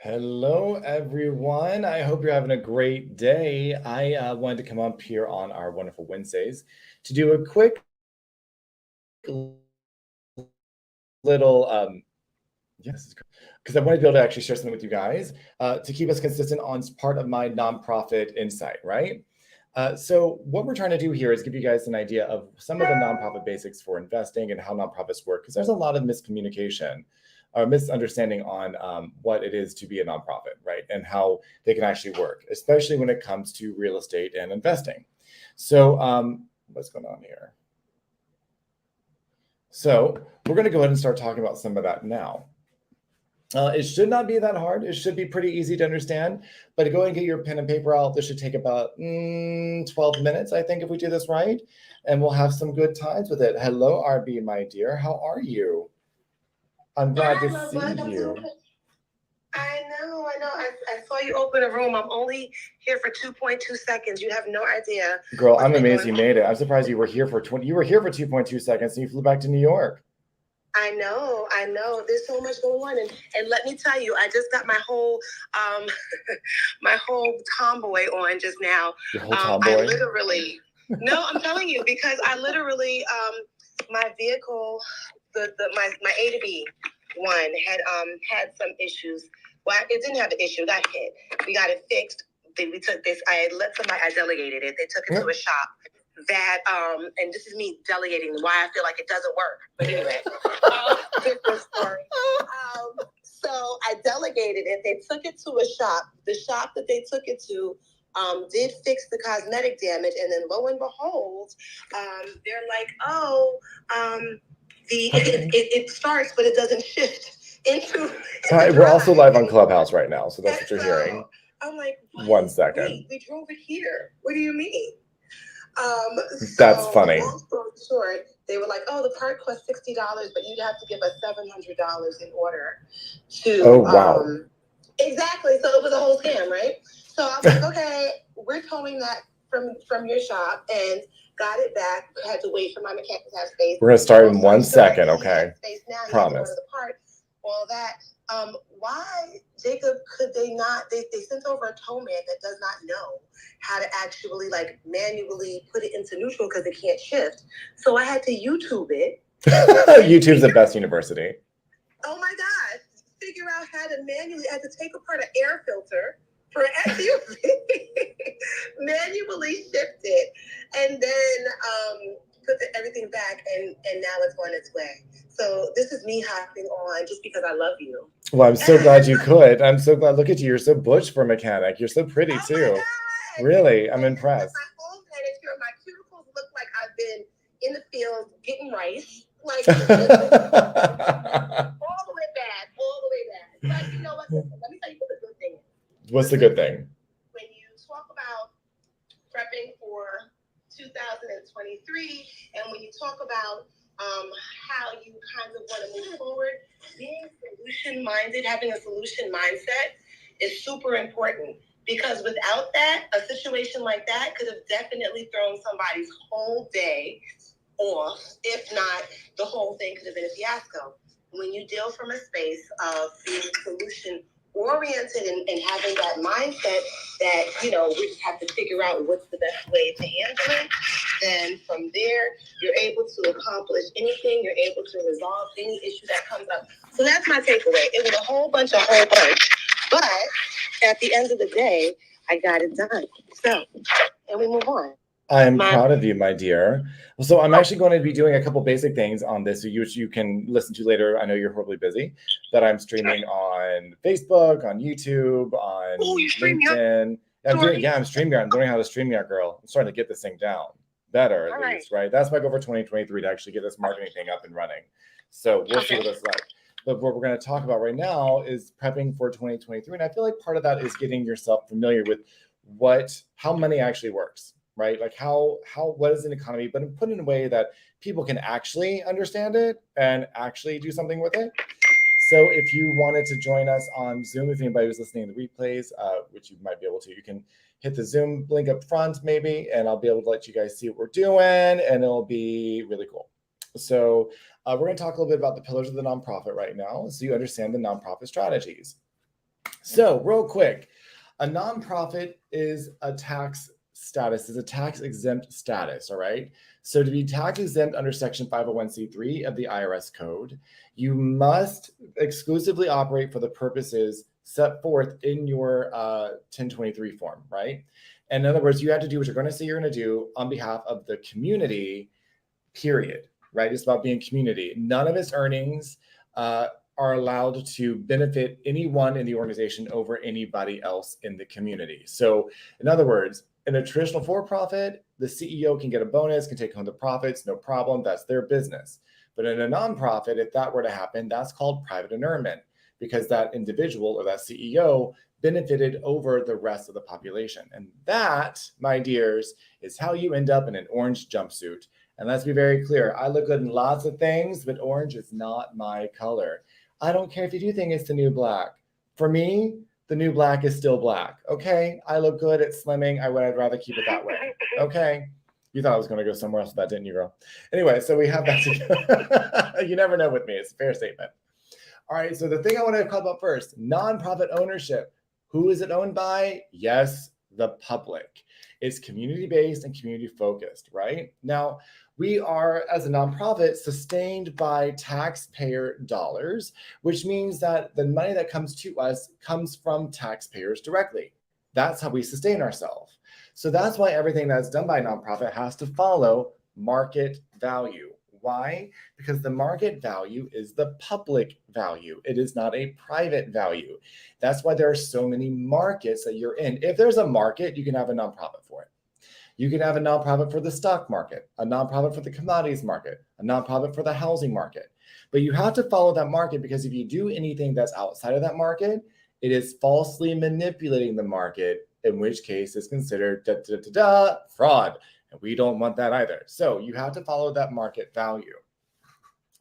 Hello, everyone. I hope you're having a great day. I wanted to come up here on our wonderful Wednesdays to do a quick little, yes, because I wanted to be able to actually share something with you guys to keep us consistent on part of my nonprofit insight, right? So what we're trying to do here is give you guys an idea of some of the nonprofit basics for investing and how nonprofits work, because there's a lot of miscommunication or misunderstanding on what it is to be a nonprofit, right? And how they can actually work, especially when it comes to real estate and investing. So what's going on here? So we're going to go ahead and start talking about some of that now. It should not be that hard. It should be pretty easy to understand. But go ahead and get your pen and paper out. This should take about 12 minutes, I think, if we do this right. And we'll have some good times with it. Hello, RB, my dear. How are you? I'm glad to see you. I know. I saw you open a room. I'm only here for 2.2 seconds. You have no idea. Girl, I'm amazed you made it. I'm surprised you were here for 2.2 seconds and you flew back to New York. I know. There's so much going on, and let me tell you, I just got my whole my whole tomboy on just now. Your whole tomboy? I literally no, I'm telling you, because I literally my vehicle, my A to B one had some issues. Well, it didn't have an issue. It got hit. We got it fixed. We took this. I delegated it. They took it to a shop. That and this is me delegating why I feel like it doesn't work. But anyway, different story. So I delegated it. They took it to a shop. The shop that they took it to did fix the cosmetic damage, and then lo and behold, they're like, it starts, but it doesn't shift into. Hi, we're also live on Clubhouse right now, so that's what you're hearing. I'm like, what? 1 second. We drove it here. What do you mean? That's funny. Long story short, they were like, "Oh, the part costs $60, but you'd have to give us $700 in order to." Oh wow! Exactly. So it was a whole scam, right? So I was like, "Okay, we're towing that from your shop," and got it back. Had to wait for my mechanic to have space. We're gonna start in 1 second, okay? Space now. Promise. The part, all that. Why, Jacob, could they not? They sent over a tow man that does not know how to actually like manually put it into neutral because it can't shift. So I had to YouTube it. YouTube's the best university. Oh my God. Figure out how to manually, I had to take apart an air filter for an SUV, manually shift it, and then put everything back, and now it's on its way. So this is me hopping on just because I love you. Well, I'm so glad you could. I'm so glad. Look at you. You're so butch for a mechanic. You're so pretty too. Really, I'm impressed. My home manicure, my cuticles look like I've been in the field getting rice. Like all the way back. But you know what? Let me tell you what the good thing is. What's the good thing? When you talk about prepping for 2023, and when you talk about how you kind of want to move forward, being solution-minded, having a solution mindset is super important. Because without that, a situation like that could have definitely thrown somebody's whole day off. If not, the whole thing could have been a fiasco. When you deal from a space of being solution-oriented and having that mindset that, you know, we just have to figure out what's the best way to handle it, then from there, you're able to accomplish anything. You're able to resolve any issue that comes up. So that's my takeaway. It was a whole bunch. But at the end of the day, I got it done. So, and we move on. I'm proud of you, my dear. So I'm actually going to be doing a couple basic things on this, which you can listen to later. I know you're horribly busy. That I'm streaming on Facebook, on YouTube, on LinkedIn. I'm streaming. I'm learning how to StreamYard, girl. I'm starting to get this thing down better, at least, right? That's my goal for 2023, to actually get this marketing thing up and running. So we'll see what it's like. But what we're going to talk about right now is prepping for 2023. And I feel like part of that is getting yourself familiar with how money actually works, right? Like what is an economy, but put in a way that people can actually understand it and actually do something with it. So if you wanted to join us on Zoom, if anybody was listening to the replays, which you might be able to, you can hit the Zoom link up front maybe, and I'll be able to let you guys see what we're doing, and it'll be really cool. So we're going to talk a little bit about the pillars of the nonprofit right now, so you understand the nonprofit strategies. So real quick, a nonprofit is a tax exempt status, all right? So to be tax exempt under section 501c3 of the IRS code, you must exclusively operate for the purposes set forth in your 1023 form, right? And in other words, you have to do what you're going to say you're going to do on behalf of the community, period, right? It's about being community. None of its earnings are allowed to benefit anyone in the organization over anybody else in the community. So in other words, in a traditional for-profit, the CEO can get a bonus, can take home the profits, no problem, that's their business. But in a nonprofit, if that were to happen, that's called private inurement, because that individual or that CEO benefited over the rest of the population. And that, my dears, is how you end up in an orange jumpsuit. And let's be very clear, I look good in lots of things, but orange is not my color. I don't care if you do think it's the new black. For me, the new black is still black. Okay, I look good at slimming. I'd rather keep it that way. Okay, you thought I was going to go somewhere else with that, didn't you, girl? Anyway, so we have that. You never know with me. It's a fair statement. All right, so the thing I want to talk about first, nonprofit ownership. Who is it owned by? Yes, the public. It's community-based and community-focused, right? Now, we are, as a nonprofit, sustained by taxpayer dollars, which means that the money that comes to us comes from taxpayers directly. That's how we sustain ourselves. So that's why everything that's done by a nonprofit has to follow market value. Why? Because the market value is the public value. It is not a private value. That's why there are so many markets that you're in. If there's a market, you can have a nonprofit for it. You can have a nonprofit for the stock market, a nonprofit for the commodities market, a nonprofit for the housing market. But you have to follow that market, because if you do anything that's outside of that market, it is falsely manipulating the market, in which case it's considered fraud. And we don't want that either. So you have to follow that market value.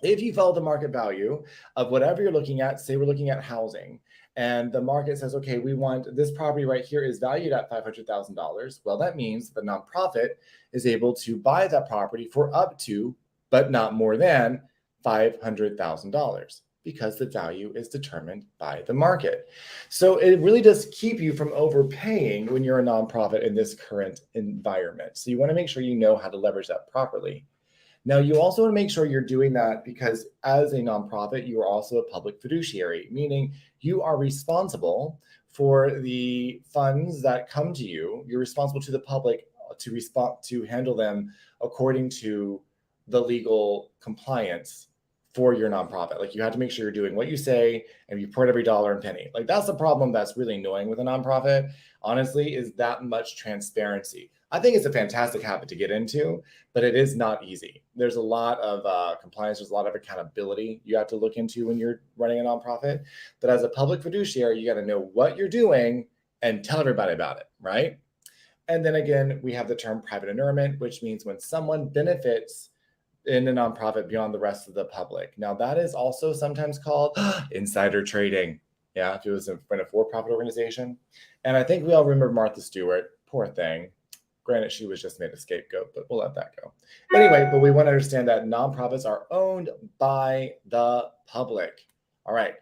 If you follow the market value of whatever you're looking at, say we're looking at housing, and the market says, okay, we want this property right here is valued at $500,000. Well, that means the nonprofit is able to buy that property for up to, but not more than, $500,000, because the value is determined by the market. So it really does keep you from overpaying when you're a nonprofit in this current environment. So you want to make sure you know how to leverage that properly. Now, you also want to make sure you're doing that because as a nonprofit, you are also a public fiduciary, meaning you are responsible for the funds that come to you. You're responsible to the public to handle them according to the legal compliance for your nonprofit. Like, you have to make sure you're doing what you say and you report every dollar and penny. Like, that's the problem that's really annoying with a nonprofit, honestly, is that much transparency. I think it's a fantastic habit to get into, but it is not easy. There's a lot of compliance. There's a lot of accountability you have to look into when you're running a nonprofit. But as a public fiduciary, you got to know what you're doing and tell everybody about it, right? And then again, we have the term private inurement, which means when someone benefits in a nonprofit beyond the rest of the public. Now, that is also sometimes called insider trading. Yeah, if it was in a for-profit organization. And I think we all remember Martha Stewart. Poor thing. Granted, she was just made a scapegoat, but we'll let that go. Anyway, but we want to understand that nonprofits are owned by the public. All right.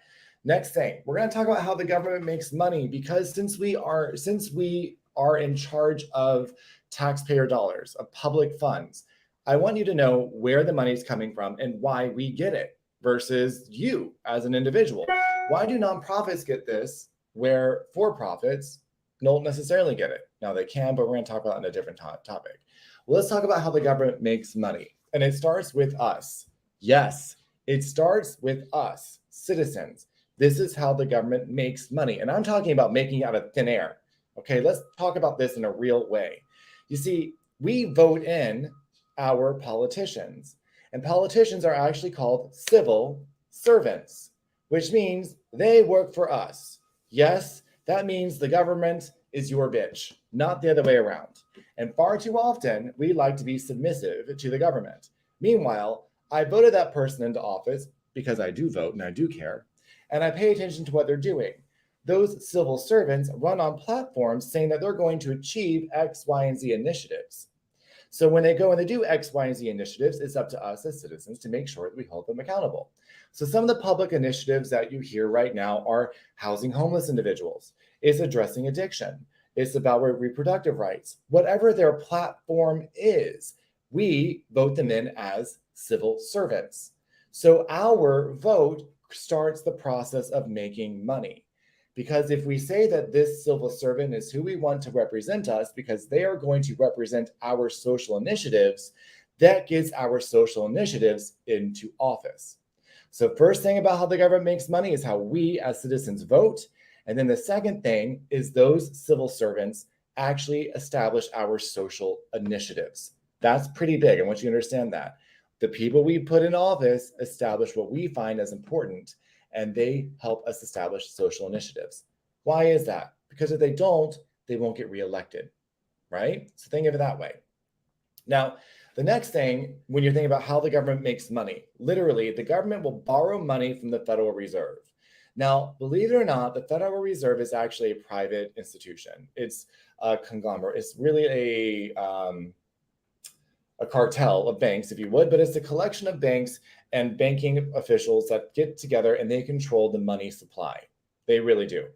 Next thing, we're going to talk about how the government makes money, because since we are in charge of taxpayer dollars, of public funds, I want you to know where the money is coming from and why we get it versus you as an individual. Why do nonprofits get this where for-profits don't necessarily get it? Now, they can, but we're going to talk about it in a different topic. Well, let's talk about how the government makes money. And it starts with us. Yes, it starts with us, citizens. This is how the government makes money. And I'm talking about making out of thin air. Okay, let's talk about this in a real way. You see, we vote in our politicians, and politicians are actually called civil servants, which means they work for us. Yes, that means the government is your bitch, not the other way around. And far too often, we like to be submissive to the government. Meanwhile, I voted that person into office because I do vote and I do care, and I pay attention to what they're doing. Those civil servants run on platforms saying that they're going to achieve X, Y, and Z initiatives. So when they go and they do X, Y, and Z initiatives, it's up to us as citizens to make sure that we hold them accountable. So some of the public initiatives that you hear right now are housing homeless individuals, it's addressing addiction, it's about reproductive rights. Whatever their platform is, we vote them in as civil servants. So our vote starts the process of making money. Because if we say that this civil servant is who we want to represent us because they are going to represent our social initiatives, that gets our social initiatives into office. So first thing about how the government makes money is how we as citizens vote. And then the second thing is those civil servants actually establish our social initiatives. That's pretty big. I want you to understand that. The people we put in office establish what we find as important, and they help us establish social initiatives. Why is that? Because if they don't, they won't get reelected, right? So think of it that way. Now, the next thing, when you're thinking about how the government makes money, literally, the government will borrow money from the Federal Reserve. Now, believe it or not, the Federal Reserve is actually a private institution. It's a conglomerate. It's really a cartel of banks, if you would, but it's a collection of banks and banking officials that get together and they control the money supply. They really do.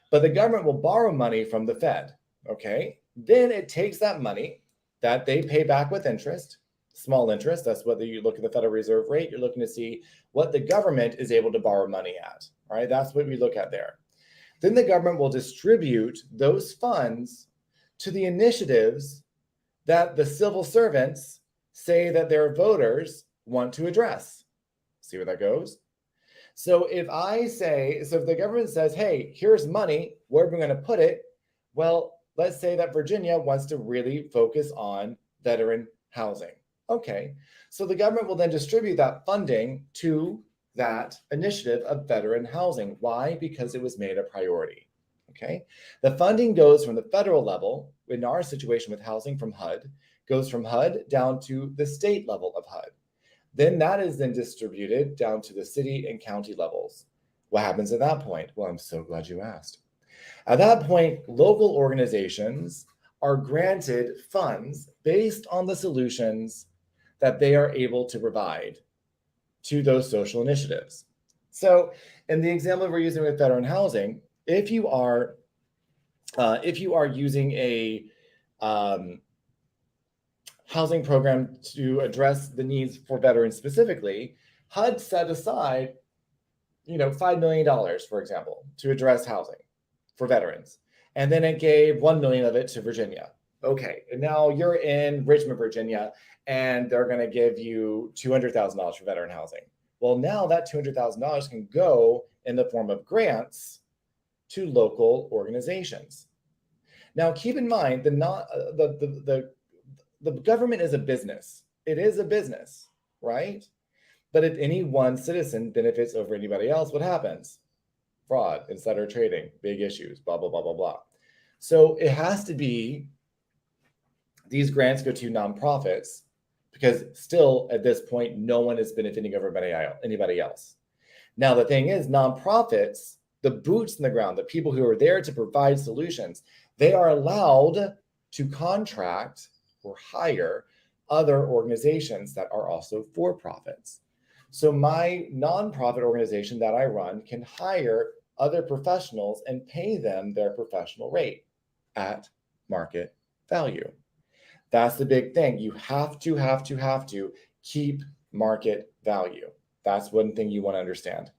But the government will borrow money from the Fed, okay? Then it takes that money that they pay back with interest, small interest. That's whether you look at the Federal Reserve rate, you're looking to see what the government is able to borrow money at, all right? That's what we look at there. Then the government will distribute those funds to the initiatives that the civil servants say that their voters want to address. See where that goes? So if the government says, hey, here's money, where are we going to put it? Well, let's say that Virginia wants to really focus on veteran housing. Okay, so the government will then distribute that funding to that initiative of veteran housing. Why? Because it was made a priority. Okay, the funding goes from the federal level, in our situation with housing from HUD, goes from HUD down to the state level of HUD. Then that is then distributed down to the city and county levels. What happens at that point? Well, I'm so glad you asked. At that point, local organizations are granted funds based on the solutions that they are able to provide to those social initiatives. So in the example we're using with veteran housing, if you are using a housing program to address the needs for veterans specifically, HUD set aside, $5 million, for example, to address housing for veterans. And then it gave $1 million of it to Virginia. Okay, and now you're in Richmond, Virginia, and they're going to give you $200,000 for veteran housing. Well, now that $200,000 can go in the form of grants to local organizations. Now, keep in mind, the government is a business. It is a business, right? But if any one citizen benefits over anybody else, what happens? Fraud, insider trading, big issues, blah, blah, blah, blah, blah. So it has to be, these grants go to nonprofits because still at this point, no one is benefiting over anybody else. Now, the thing is, nonprofits, the boots in the ground, the people who are there to provide solutions, they are allowed to contract or hire other organizations that are also for-profits. So my nonprofit organization that I run can hire other professionals and pay them their professional rate at market value. That's the big thing. You have to keep market value. That's one thing you want to understand.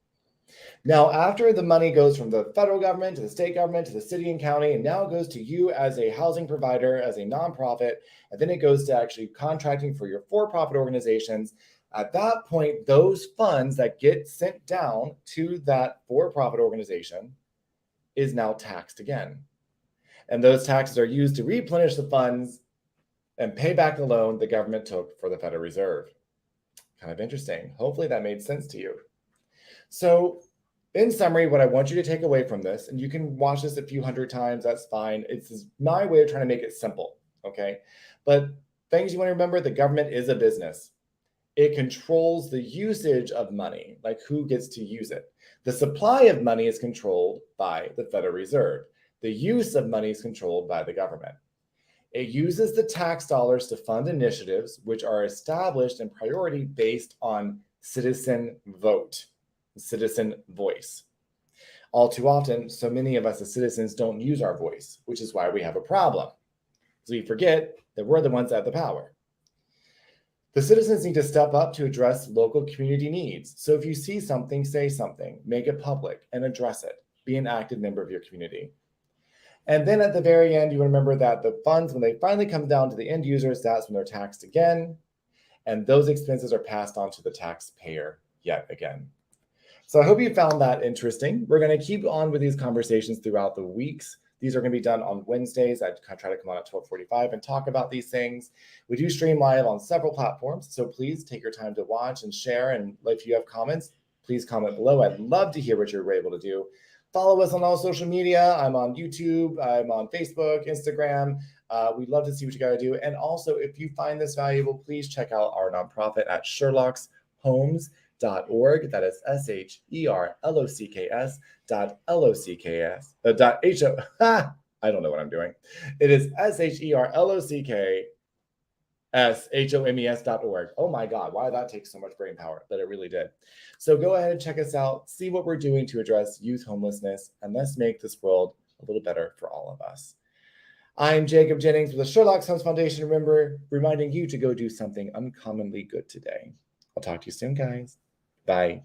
Now, after the money goes from the federal government to the state government to the city and county, and now it goes to you as a housing provider, as a nonprofit, and then it goes to actually contracting for your for-profit organizations. At that point, those funds that get sent down to that for-profit organization is now taxed again. And those taxes are used to replenish the funds and pay back the loan the government took for the Federal Reserve. Kind of interesting. Hopefully that made sense to you. So in summary, what I want you to take away from this, and you can watch this a few hundred times, that's fine. It's my way of trying to make it simple, okay? But things you want to remember, the government is a business. It controls the usage of money, like who gets to use it. The supply of money is controlled by the Federal Reserve. The use of money is controlled by the government. It uses the tax dollars to fund initiatives which are established in priority based on citizen vote. citizen voice. All too often, so many of us as citizens don't use our voice, which is why we have a problem. So we forget that we're the ones that have the power. The citizens need to step up to address local community needs. So if you see something, say something, make it public and address it. Be an active member of your community. And then at the very end, you remember that the funds, when they finally come down to the end users, that's when they're taxed again. And those expenses are passed on to the taxpayer yet again. So I hope you found that interesting. We're going to keep on with these conversations throughout the weeks. These are going to be done on Wednesdays. I try to come on at 12:45 and talk about these things. We do stream live on several platforms, so please take your time to watch and share. And if you have comments, please comment below. I'd love to hear what you're able to do. Follow us on all social media. I'm on YouTube. I'm on Facebook, Instagram. We'd love to see what you got to do. And also, if you find this valuable, please check out our nonprofit at SherlocksHomes.org. That is SHERLOCKS.LOCKS. I don't know what I'm doing. It is SHERLOCKSHOMES.org. Oh my God, why did that take so much brain power? That it really did. So go ahead and check us out, see what we're doing to address youth homelessness, and let's make this world a little better for all of us. I'm Jacob Jennings with the Sherlock Holmes Foundation. Remember, reminding you to go do something uncommonly good today. I'll talk to you soon, guys. Bye.